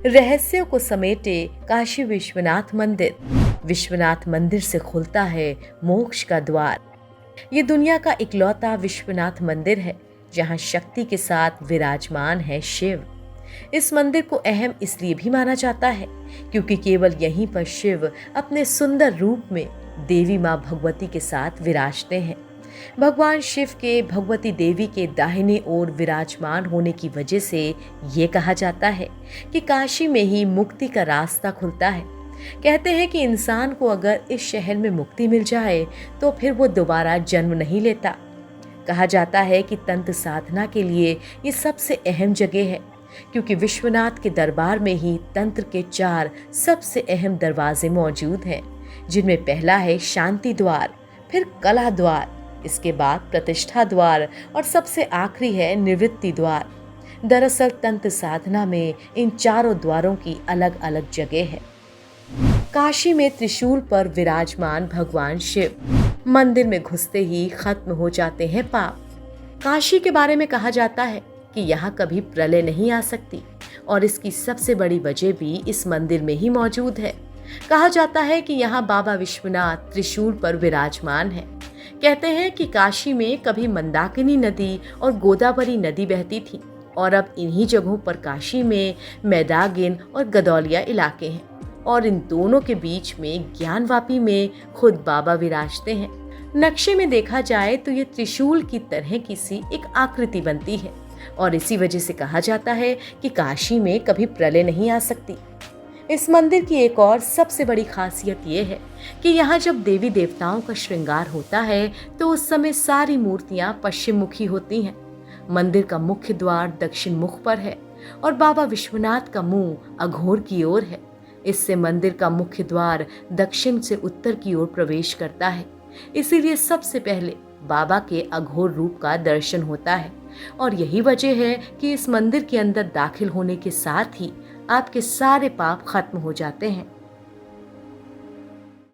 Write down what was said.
रहस्यों को समेटे काशी विश्वनाथ मंदिर। विश्वनाथ मंदिर से खुलता है मोक्ष का द्वार। ये दुनिया का इकलौता विश्वनाथ मंदिर है जहां शक्ति के साथ विराजमान है शिव। इस मंदिर को अहम इसलिए भी माना जाता है क्योंकि केवल यहीं पर शिव अपने सुंदर रूप में देवी मां भगवती के साथ विराजते हैं। भगवान शिव के भगवती देवी के दाहिने ओर विराजमान होने की वजह से ये कहा जाता है कि काशी में ही मुक्ति का रास्ता खुलता है। कहते हैं कि इंसान को अगर इस शहर में मुक्ति मिल जाए तो फिर वो दोबारा जन्म नहीं लेता। कहा जाता है कि तंत्र साधना के लिए ये सबसे अहम जगह है क्योंकि विश्वनाथ के दरबार में ही तंत्र के 4 सबसे अहम दरवाजे मौजूद हैं, जिनमें पहला है शांति द्वार, फिर कला द्वार, इसके बाद प्रतिष्ठा द्वार और सबसे आखिरी है निवृत्ति द्वार। दरअसल तंत्र साधना में इन चारों द्वारों की अलग अलग जगह है। काशी में त्रिशूल पर विराजमान भगवान शिव मंदिर में घुसते ही खत्म हो जाते हैं पाप। काशी के बारे में कहा जाता है कि यहाँ कभी प्रलय नहीं आ सकती और इसकी सबसे बड़ी वजह भी इस मंदिर में ही मौजूद है। कहा जाता है कि यहाँ बाबा विश्वनाथ त्रिशूल पर विराजमान है। कहते हैं कि काशी में कभी मंदाकिनी नदी और गोदावरी नदी बहती थी और अब इन्हीं जगहों पर काशी में मैदागिन और गदौलिया इलाके हैं और इन दोनों के बीच में ज्ञानवापी में खुद बाबा विराजते हैं। नक्शे में देखा जाए तो ये त्रिशूल की तरह किसी एक आकृति बनती है और इसी वजह से कहा जाता है कि काशी में कभी प्रलय नहीं आ सकती। इस मंदिर की एक और सबसे बड़ी खासियत ये है कि यहाँ जब देवी देवताओं का श्रृंगार होता है तो उस समय सारी मूर्तियाँ पश्चिम मुखी होती हैं। मंदिर का मुख्य द्वार दक्षिण मुख पर है और बाबा विश्वनाथ का मुंह अघोर की ओर है। इससे मंदिर का मुख्य द्वार दक्षिण से उत्तर की ओर प्रवेश करता है। इसीलिए सबसे पहले बाबा के अघोर रूप का दर्शन होता है और यही वजह है कि इस मंदिर के अंदर दाखिल होने के साथ ही आपके सारे पाप खत्म हो जाते हैं।